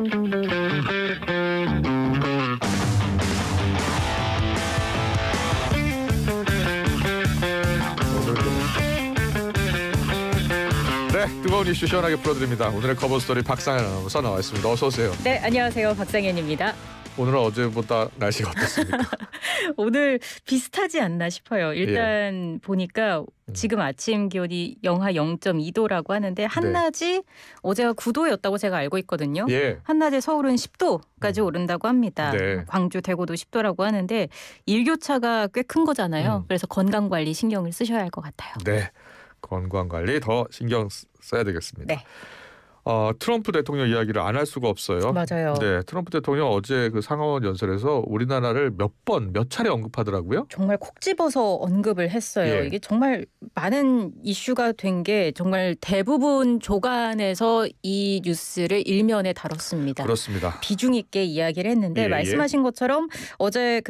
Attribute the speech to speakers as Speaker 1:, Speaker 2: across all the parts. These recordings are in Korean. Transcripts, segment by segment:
Speaker 1: 뜨거운 이슈 시원하게 풀어드립니다. 오늘의 커버스토리 박상현 아나운서 나와 있습니다. 어서 오세요.
Speaker 2: 네, 안녕하세요. 박상현입니다.
Speaker 1: 오늘은 어제보다 날씨가 어떻습니까?
Speaker 2: 오늘 비슷하지 않나 싶어요. 일단 보니까 지금 아침 기온이 영하 0.2도라고 하는데 한낮이 어제가 9도였다고 제가 알고 있거든요. 한낮에 서울은 10도까지 오른다고 합니다. 광주, 대구도 10도라고 하는데 일교차가 꽤 큰 거잖아요. 그래서 건강관리 신경을 쓰셔야 할 것 같아요.
Speaker 1: 네, 건강관리 더 신경 써야 되겠습니다.
Speaker 2: 네.
Speaker 1: 트럼프 대통령 이야기를 안 할 수가 없어요.
Speaker 2: 맞아요.
Speaker 1: 네, 트럼프 대통령 어제 그 상하원 연설에서 우리나라를 몇 차례 언급하더라고요.
Speaker 2: 정말 콕 집어서 언급을 했어요. 이게 정말 많은 이슈가 된 게 정말 대부분 조간에서 이 뉴스를 일면에 다뤘습니다.
Speaker 1: 그렇습니다.
Speaker 2: 비중 있게 이야기를 했는데 말씀하신 것처럼 어제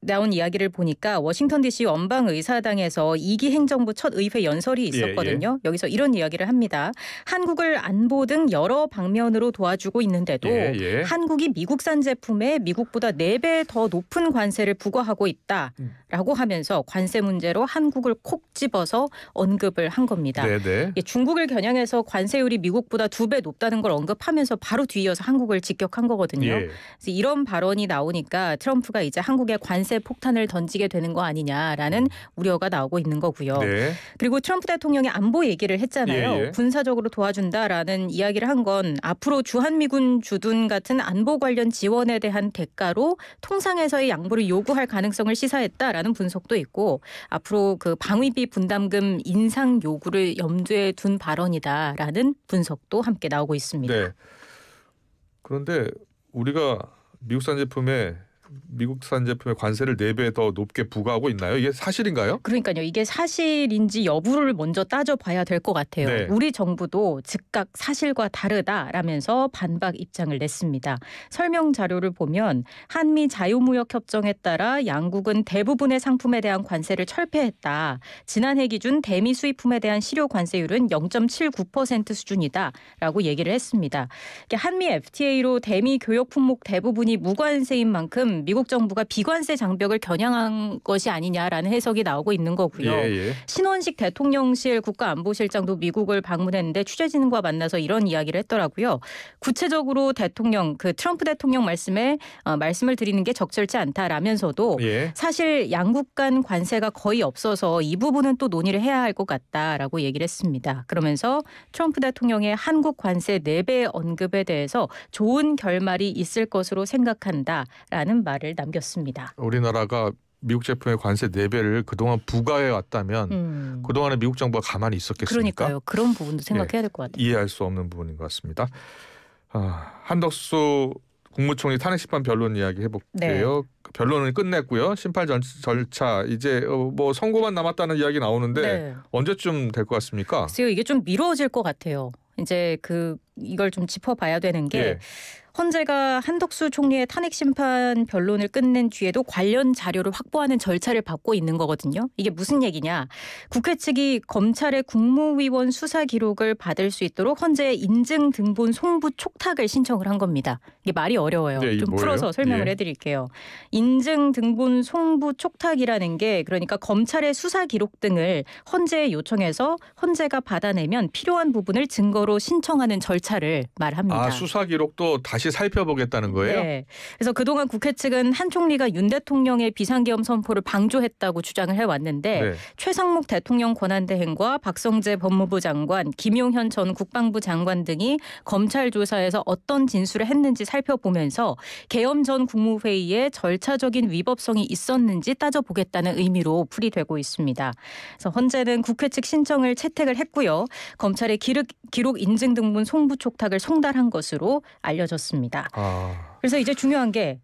Speaker 2: 나온 이야기를 보니까 워싱턴 DC 연방의사당에서 2기 행정부 첫 의회 연설이 있었거든요. 여기서 이런 이야기를 합니다. 한국을 안보 등 여러 방면으로 도와주고 있는데도 한국이 미국산 제품에 미국보다 4배 더 높은 관세를 부과하고 있다라고 하면서 관세 문제로 한국을 콕 집어서 언급을 한 겁니다. 중국을 겨냥해서 관세율이 미국보다 2배 높다는 걸 언급하면서 바로 뒤이어서 한국을 직격한 거거든요. 그래서 이런 발언이 나오니까 트럼프가 이제 한국에 관세 폭탄을 던지게 되는 거 아니냐라는 우려가 나오고 있는 거고요. 그리고 트럼프 대통령이 안보 얘기를 했잖아요. 군사적으로 도와준다라는 이야기를 한 건 앞으로 주한미군 주둔 같은 안보 관련 지원에 대한 대가로 통상에서의 양보를 요구할 가능성을 시사했다라는 분석도 있고 앞으로 그 방위비 분담금 인상 요구를 염두에 둔 발언이다라는 분석도 함께 나오고 있습니다.
Speaker 1: 네. 그런데 우리가 미국산 제품에 관세를 4배 더 높게 부과하고 있나요? 이게 사실인가요?
Speaker 2: 그러니까요. 이게 사실인지 여부를 먼저 따져봐야 될 것 같아요. 우리 정부도 즉각 사실과 다르다라면서 반박 입장을 냈습니다. 설명 자료를 보면 한미 자유무역협정에 따라 양국은 대부분의 상품에 대한 관세를 철폐했다. 지난해 기준 대미 수입품에 대한 실효 관세율은 0.79% 수준이다라고 얘기를 했습니다. 한미 FTA로 대미 교역 품목 대부분이 무관세인 만큼 미국 정부가 비관세 장벽을 겨냥한 것이 아니냐라는 해석이 나오고 있는 거고요. 신원식 대통령실 국가안보실장도 미국을 방문했는데 취재진과 만나서 이런 이야기를 했더라고요. 구체적으로 트럼프 대통령 말씀을 드리는 게 적절치 않다라면서도 사실 양국 간 관세가 거의 없어서 이 부분은 또 논의를 해야 할 것 같다라고 얘기를 했습니다. 그러면서 트럼프 대통령의 한국 관세 4배 언급에 대해서 좋은 결말이 있을 것으로 생각한다라는 말을 남겼습니다.
Speaker 1: 우리나라가 미국 제품의 관세 4배를 그동안 부과해 왔다면 그동안에 미국 정부가 가만히 있었겠습니까?
Speaker 2: 그러니까요. 그런 부분도 생각해야 될 것 같아요.
Speaker 1: 이해할 수 없는 부분인 것 같습니다. 한덕수 국무총리 탄핵 심판 변론 이야기 해볼게요. 변론은 끝냈고요. 심판 절차 이제 뭐 선고만 남았다는 이야기 나오는데 언제쯤 될 것 같습니까?
Speaker 2: 글쎄요. 이게 좀 미뤄질 것 같아요. 이제 이걸 좀 짚어봐야 되는 게 헌재가 한덕수 총리의 탄핵 심판 변론을 끝낸 뒤에도 관련 자료를 확보하는 절차를 밟고 있는 거거든요. 이게 무슨 얘기냐. 국회 측이 검찰의 국무위원 수사 기록을 받을 수 있도록 헌재에 인증 등본 송부 촉탁을 신청을 한 겁니다. 이게 말이 어려워요. 좀 풀어서 설명을 해드릴게요. 인증 등본 송부 촉탁이라는 게 그러니까 검찰의 수사 기록 등을 헌재에 요청해서 헌재가 받아내면 필요한 부분을 증거로 신청하는 절차를 말합니다.
Speaker 1: 수사 기록도 다시 살펴보겠다는 거예요?
Speaker 2: 네. 그래서 그동안 국회 측은 한 총리가 윤 대통령의 비상계엄 선포를 방조했다고 주장을 해왔는데 최상목 대통령 권한대행과 박성재 법무부 장관, 김용현 전 국방부 장관 등이 검찰 조사에서 어떤 진술을 했는지 살펴보면서 계엄 전 국무회의에 절차적인 위법성이 있었는지 따져보겠다는 의미로 풀이되고 있습니다. 그래서 헌재는 국회 측 신청을 채택을 했고요. 검찰의 기록 인증 등본 송부 촉탁을 송달한 것으로 알려졌습니다. 그래서 이제 중요한 게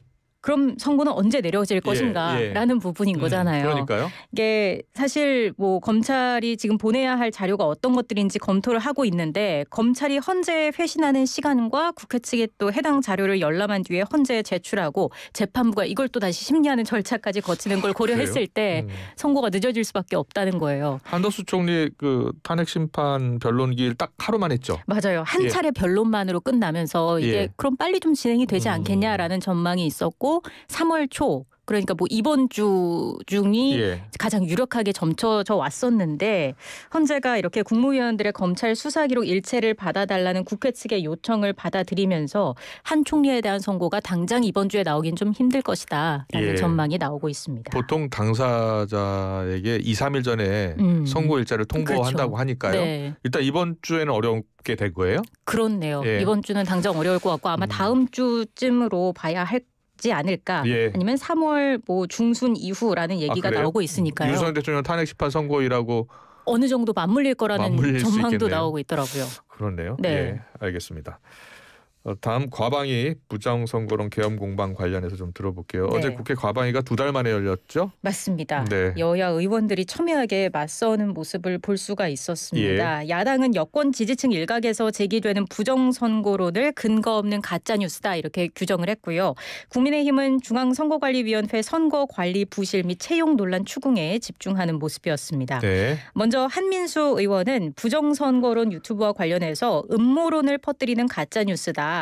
Speaker 2: 그럼 선고는 언제 내려질 것인가라는 부분인 거잖아요.
Speaker 1: 그러니까요.
Speaker 2: 이게 사실 뭐 검찰이 지금 보내야 할 자료가 어떤 것들인지 검토를 하고 있는데 검찰이 헌재에 회신하는 시간과 국회 측에 또 해당 자료를 열람한 뒤에 헌재에 제출하고 재판부가 이걸 또 다시 심리하는 절차까지 거치는 걸 고려했을 때 선고가 늦어질 수밖에 없다는 거예요.
Speaker 1: 한덕수 총리 그 탄핵 심판 변론 기일 딱 하루만 했죠.
Speaker 2: 맞아요. 한 차례 변론만으로 끝나면서 이게 그럼 빨리 좀 진행이 되지 않겠냐라는 전망이 있었고 3월 초 그러니까 뭐 이번 주 중이 가장 유력하게 점쳐져 왔었는데 헌재가 이렇게 국무위원들의 검찰 수사 기록 일체를 받아달라는 국회 측의 요청을 받아들이면서 한 총리에 대한 선고가 당장 이번 주에 나오긴 좀 힘들 것이다라는 전망이 나오고 있습니다.
Speaker 1: 보통 당사자에게 2, 3일 전에 선고 일자를 통보한다고 하니까요. 네. 일단 이번 주에는 어렵게 될 거예요?
Speaker 2: 그렇네요. 이번 주는 당장 어려울 것 같고 아마 다음 주쯤으로 봐야 지 않을까 아니면 3월 뭐 중순 이후라는 얘기가 나오고 있으니까요.
Speaker 1: 윤석열 대통령 탄핵 심판 선고일하고
Speaker 2: 어느 정도 맞물릴 거라는 전망도 나오고 있더라고요.
Speaker 1: 그렇네요. 네, 알겠습니다. 다음 과방위 부정선거론 계엄 공방 관련해서 좀 들어볼게요. 어제 국회 과방위가 2달 만에 열렸죠?
Speaker 2: 맞습니다. 여야 의원들이 첨예하게 맞서는 모습을 볼 수가 있었습니다. 야당은 여권 지지층 일각에서 제기되는 부정선거론을 근거 없는 가짜뉴스다 이렇게 규정을 했고요. 국민의힘은 중앙선거관리위원회 선거관리 부실 및 채용 논란 추궁에 집중하는 모습이었습니다. 먼저 한민수 의원은 부정선거론 유튜브와 관련해서 음모론을 퍼뜨리는 가짜뉴스다.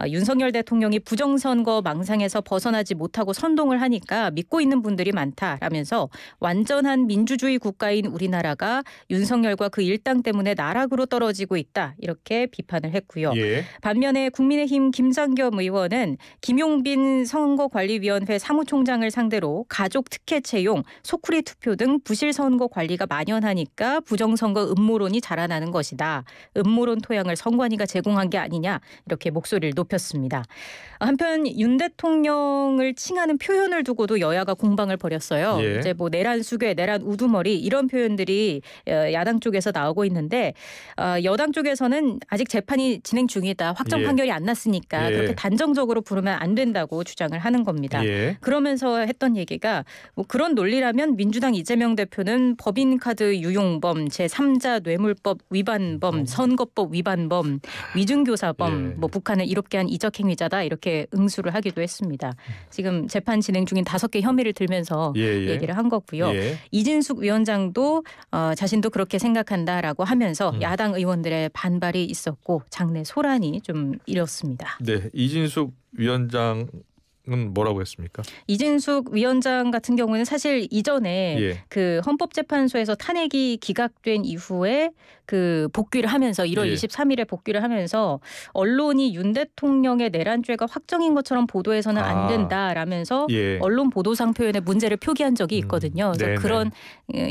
Speaker 2: 윤석열 대통령이 부정선거 망상에서 벗어나지 못하고 선동을 하니까 믿고 있는 분들이 많다라면서 완전한 민주주의 국가인 우리나라가 윤석열과 그 일당 때문에 나락으로 떨어지고 있다 이렇게 비판을 했고요. 반면에 국민의힘 김장겸 의원은 김용빈 선거관리위원회 사무총장을 상대로 가족 특혜 채용, 소쿠리 투표 등 부실 선거 관리가 만연하니까 부정선거 음모론이 자라나는 것이다. 음모론 토양을 선관위가 제공한 게 아니냐 이렇게 목소리를 높였습니다. 한편 윤 대통령을 칭하는 표현을 두고도 여야가 공방을 벌였어요. 이제 뭐 내란 수괴, 내란 우두머리 이런 표현들이 야당 쪽에서 나오고 있는데 여당 쪽에서는 아직 재판이 진행 중이다. 확정 판결이 안 났으니까 그렇게 단정적으로 부르면 안 된다고 주장을 하는 겁니다. 그러면서 했던 얘기가 뭐 그런 논리라면 민주당 이재명 대표는 법인카드 유용범, 제3자 뇌물법 위반범, 선거법 위반범, 위증교사범, 뭐 북한을 이롭게 한 이적행위자다 이렇게 응수를 하기도 했습니다. 지금 재판 진행 중인 5개 혐의를 들면서 얘기를 한 거고요. 이진숙 위원장도 자신도 그렇게 생각한다라고 하면서 야당 의원들의 반발이 있었고 장내 소란이 좀 일었습니다.
Speaker 1: 네, 이진숙 위원장 은 뭐라고 했습니까?
Speaker 2: 이진숙 위원장 같은 경우는 사실 이전에 그 헌법재판소에서 탄핵이 기각된 이후에 그 복귀를 하면서 1월 23일에 복귀를 하면서 언론이 윤 대통령의 내란죄가 확정인 것처럼 보도해서는 안 된다라면서 언론 보도상 표현에 문제를 표기한 적이 있거든요. 그래서 그런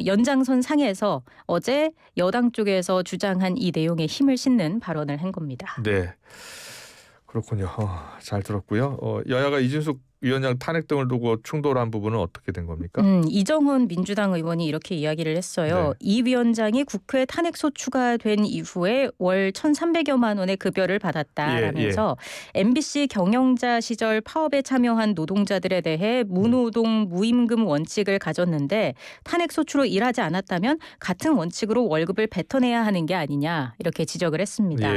Speaker 2: 연장선 상에서 어제 여당 쪽에서 주장한 이 내용에 힘을 싣는 발언을 한 겁니다.
Speaker 1: 네. 그렇군요. 잘 들었고요. 여야가 이진숙 위원장 탄핵 등을 두고 충돌한 부분은 어떻게 된 겁니까?
Speaker 2: 이정훈 민주당 의원이 이렇게 이야기를 했어요. 이 위원장이 국회 탄핵소 추가된 이후에 월 1,300여만 원의 급여를 받았다라면서 MBC 경영자 시절 파업에 참여한 노동자들에 대해 무노동 무임금 원칙을 가졌는데 탄핵 소추로 일하지 않았다면 같은 원칙으로 월급을 뱉어내야 하는 게 아니냐 이렇게 지적을 했습니다.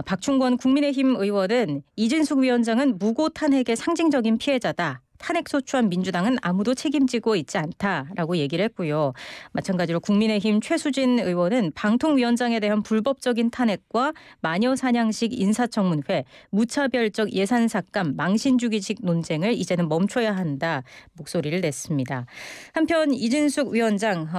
Speaker 2: 박충권 국민의힘 의원은 이진숙 위원장은 무고 탄핵의 상징적인 피해자다. 탄핵 소추한 민주당은 아무도 책임지고 있지 않다라고 얘기를 했고요. 마찬가지로 국민의힘 최수진 의원은 방통위원장에 대한 불법적인 탄핵과 마녀 사냥식 인사청문회, 무차별적 예산 삭감, 망신주기식 논쟁을 이제는 멈춰야 한다 목소리를 냈습니다. 한편 이진숙 위원장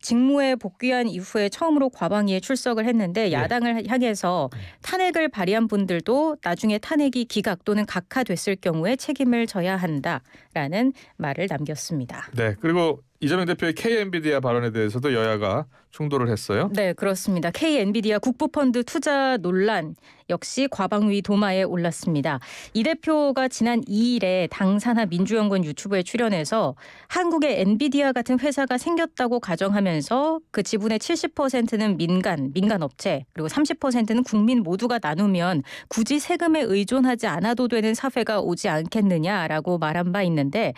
Speaker 2: 직무에 복귀한 이후에 처음으로 과방위에 출석을 했는데 야당을 향해서 탄핵을 발의한 분들도 나중에 탄핵이 기각 또는 각하됐을 경우에 책임을 져야 한다. 라는 말을 남겼습니다.
Speaker 1: 네, 그리고 이재명 대표의 K-엔비디아 발언에 대해서도 여야가 충돌을 했어요.
Speaker 2: 네, 그렇습니다. K-엔비디아 국부펀드 투자 논란 역시 과방위 도마에 올랐습니다. 이 대표가 지난 2일에 당 산하 민주연구원 유튜브에 출연해서 한국에 엔비디아 같은 회사가 생겼다고 가정하면서 그 지분의 70%는 민간 업체 그리고 30%는 국민 모두가 나누면 굳이 세금에 의존하지 않아도 되는 사회가 오지 않겠느냐라고 말한 바 있는데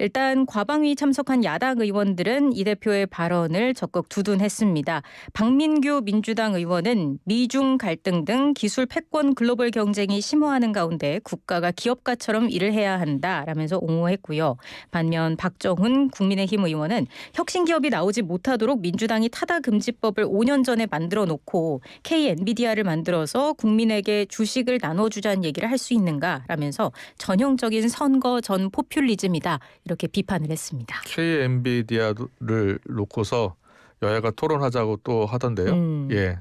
Speaker 2: 일단 과방위 참석한 야당 의원들은 이 대표의 발언을 적극 두둔했습니다. 박민규 민주당 의원은 미중 갈등 등 기술 패권 글로벌 경쟁이 심화하는 가운데 국가가 기업가처럼 일을 해야 한다라면서 옹호했고요. 반면 박정훈 국민의힘 의원은 혁신기업이 나오지 못하도록 민주당이 타다금지법을 5년 전에 만들어 놓고 K-엔비디아를 만들어서 국민에게 주식을 나눠주자는 얘기를 할 수 있는가라면서 전형적인 선거 전 포퓰리즘이다. 이렇게 비판을 했습니다.
Speaker 1: K-엔비디아를 놓고서 여야가 토론하자고 또 하던데요. 예,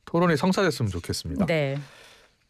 Speaker 1: 토론이 성사됐으면 좋겠습니다.
Speaker 2: 네.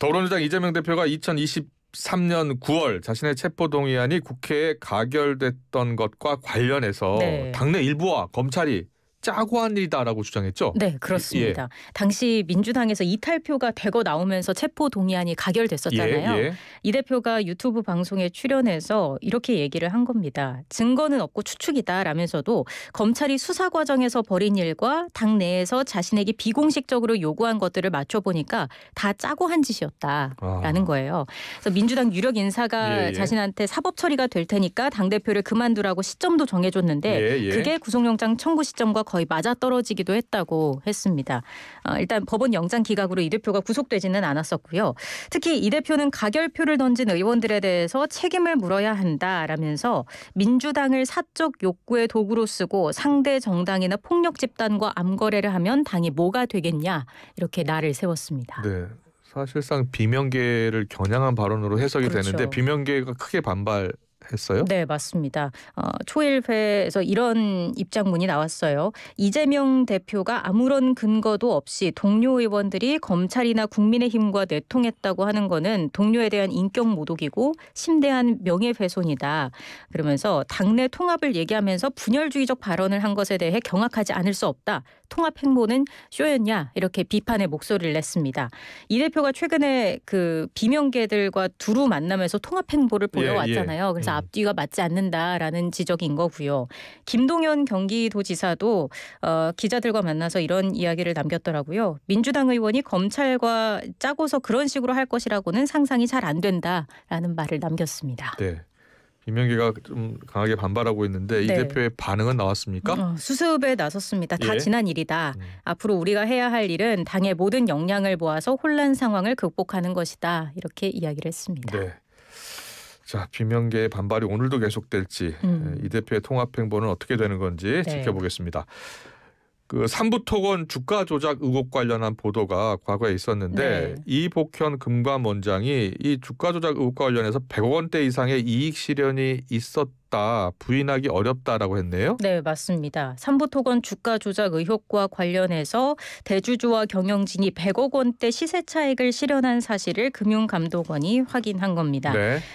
Speaker 1: 더불어민주당 이재명 대표가 2023년 9월 자신의 체포동의안이 국회에 가결됐던 것과 관련해서
Speaker 2: 네.
Speaker 1: 당내 일부와 검찰이 짜고 한 일이다라고 주장했죠.
Speaker 2: 네, 그렇습니다. 당시 민주당에서 이탈표가 되고 나오면서 체포 동의안이 가결됐었잖아요. 이 대표가 유튜브 방송에 출연해서 이렇게 얘기를 한 겁니다. 증거는 없고 추측이다라면서도 검찰이 수사 과정에서 벌인 일과 당내에서 자신에게 비공식적으로 요구한 것들을 맞춰보니까 다 짜고 한 짓이었다라는 거예요. 그래서 민주당 유력 인사가 자신한테 사법 처리가 될 테니까 당대표를 그만두라고 시점도 정해줬는데 그게 구속영장 청구 시점과 거의 맞아떨어지기도 했다고 했습니다. 일단 법원 영장 기각으로 이 대표가 구속되지는 않았었고요. 특히 이 대표는 가결표를 던진 의원들에 대해서 책임을 물어야 한다라면서 민주당을 사적 욕구의 도구로 쓰고 상대 정당이나 폭력 집단과 암거래를 하면 당이 뭐가 되겠냐 이렇게 날을 세웠습니다.
Speaker 1: 네. 사실상 비명계를 겨냥한 발언으로 해석이 되는데 비명계가 크게 반발했어요?
Speaker 2: 네, 맞습니다. 초일회에서 이런 입장문이 나왔어요. 이재명 대표가 아무런 근거도 없이 동료 의원들이 검찰이나 국민의힘과 내통했다고 하는 거는 동료에 대한 인격 모독이고 심대한 명예훼손이다. 그러면서 당내 통합을 얘기하면서 분열주의적 발언을 한 것에 대해 경악하지 않을 수 없다. 통합 행보는 쇼였냐 이렇게 비판의 목소리를 냈습니다. 이 대표가 최근에 그 비명계들과 두루 만나면서 통합 행보를 보여왔잖아요. 그래서 앞뒤가 맞지 않는다라는 지적인 거고요. 김동연 경기도지사도 기자들과 만나서 이런 이야기를 남겼더라고요. 민주당 의원이 검찰과 짜고서 그런 식으로 할 것이라고는 상상이 잘 안 된다라는 말을 남겼습니다.
Speaker 1: 네. 비명계가 좀 강하게 반발하고 있는데 이 대표의 반응은 나왔습니까?
Speaker 2: 수습에 나섰습니다. 다 지난 일이다. 앞으로 우리가 해야 할 일은 당의 모든 역량을 모아서 혼란 상황을 극복하는 것이다. 이렇게 이야기를 했습니다.
Speaker 1: 네. 자, 비명계의 반발이 오늘도 계속될지 이 대표의 통합 행보는 어떻게 되는 건지 지켜보겠습니다. 그 삼부토건 주가 조작 의혹 관련한 보도가 과거에 있었는데 이복현 금감원장이 이 주가 조작 의혹과 관련해서 100억 원대 이상의 이익 실현이 있었다 부인하기 어렵다라고 했네요.
Speaker 2: 네, 맞습니다. 삼부토건 주가 조작 의혹과 관련해서 대주주와 경영진이 100억 원대 시세 차익을 실현한 사실을 금융감독원이 확인한 겁니다.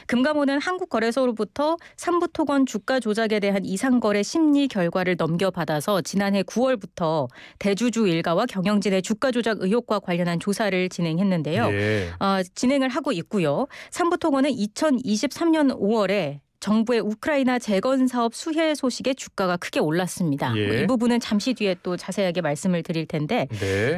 Speaker 2: 금감원은 한국거래소로부터 삼부토건 주가 조작에 대한 이상거래 심리 결과를 넘겨받아서 지난해 9월부터 대주주 일가와 경영진의 주가 조작 의혹과 관련한 조사를 진행했는데요. 진행을 하고 있고요. 삼부토건은 2023년 5월에 정부의 우크라이나 재건 사업 수혜 소식에 주가가 크게 올랐습니다. 이 부분은 잠시 뒤에 또 자세하게 말씀을 드릴 텐데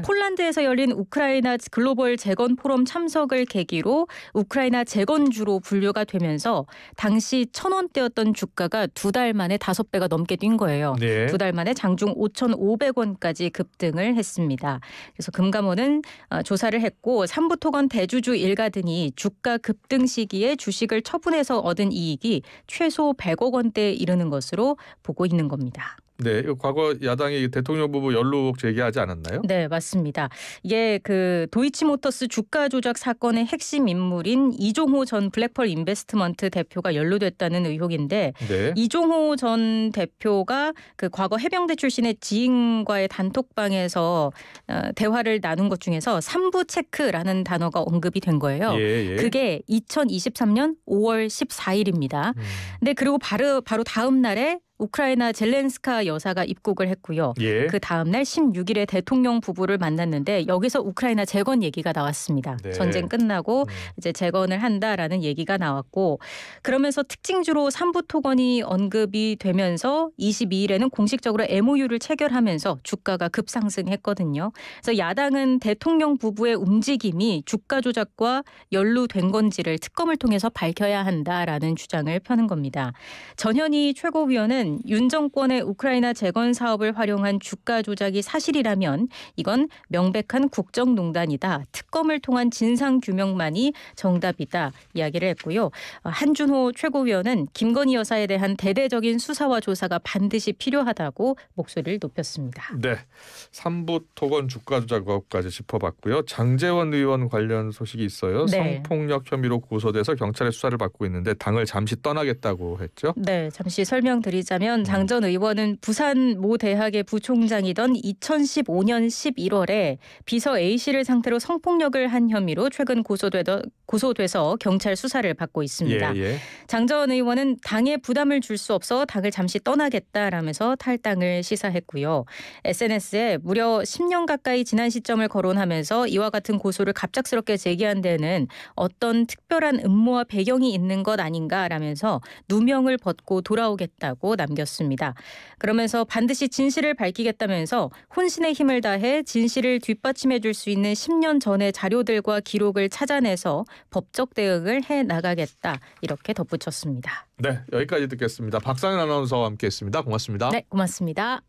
Speaker 2: 폴란드에서 열린 우크라이나 글로벌 재건 포럼 참석을 계기로 우크라이나 재건주로 분류가 되면서 당시 1,000원대였던 주가가 2달 만에 5배가 넘게 뛴 거예요. 2달 만에 장중 5,500원까지 급등을 했습니다. 그래서 금감원은 조사를 했고 삼부토건 대주주 일가 등이 주가 급등 시기에 주식을 처분해서 얻은 이익이 최소 100억 원대에 이르는 것으로 보고 있는 겁니다.
Speaker 1: 네, 과거 야당이 대통령 부부 연루 의혹 제기하지 않았나요?
Speaker 2: 네, 맞습니다. 이게 그 도이치모터스 주가 조작 사건의 핵심 인물인 이종호 전 블랙펄 인베스트먼트 대표가 연루됐다는 의혹인데 이종호 전 대표가 그 과거 해병대 출신의 지인과의 단톡방에서 대화를 나눈 것 중에서 삼부 체크라는 단어가 언급이 된 거예요. 그게 2023년 5월 14일입니다. 근데 그리고 바로 다음 날에 우크라이나 젤렌스카 여사가 입국을 했고요.
Speaker 1: 예.
Speaker 2: 그 다음 날 16일에 대통령 부부를 만났는데 여기서 우크라이나 재건 얘기가 나왔습니다.
Speaker 1: 네.
Speaker 2: 전쟁 끝나고 이제 재건을 한다라는 얘기가 나왔고 그러면서 특징주로 삼부토건이 언급이 되면서 22일에는 공식적으로 MOU를 체결하면서 주가가 급상승했거든요. 그래서 야당은 대통령 부부의 움직임이 주가 조작과 연루된 건지를 특검을 통해서 밝혀야 한다라는 주장을 펴는 겁니다. 전현희 최고위원은 윤 정권의 우크라이나 재건 사업을 활용한 주가 조작이 사실이라면 이건 명백한 국정농단이다. 특검을 통한 진상규명만이 정답이다. 이야기를 했고요. 한준호 최고위원은 김건희 여사에 대한 대대적인 수사와 조사가 반드시 필요하다고 목소리를 높였습니다.
Speaker 1: 네, 삼부토건 주가 조작 의혹까지 짚어봤고요. 장제원 의원 관련 소식이 있어요.
Speaker 2: 네.
Speaker 1: 성폭력 혐의로 고소돼서 경찰의 수사를 받고 있는데 당을 잠시 떠나겠다고 했죠.
Speaker 2: 네, 잠시 설명드리자면 장 전 의원은 부산 모 대학의 부총장이던 2015년 11월에 비서 A씨를 상대로 성폭력을 한 혐의로 최근 고소돼서 경찰 수사를 받고 있습니다. 장 전 의원은 당에 부담을 줄 수 없어 당을 잠시 떠나겠다라면서 탈당을 시사했고요. SNS에 무려 10년 가까이 지난 시점을 거론하면서 이와 같은 고소를 갑작스럽게 제기한 데는 어떤 특별한 음모와 배경이 있는 것 아닌가라면서 누명을 벗고 돌아오겠다고 남겼습니다. 그러면서 반드시 진실을 밝히겠다면서 혼신의 힘을 다해 진실을 뒷받침해 줄 수 있는 10년 전의 자료들과 기록을 찾아내서 법적 대응을 해 나가겠다. 이렇게 덧붙였습니다.
Speaker 1: 네, 여기까지 듣겠습니다. 박상현 아나운서와 함께했습니다. 고맙습니다.
Speaker 2: 네, 고맙습니다.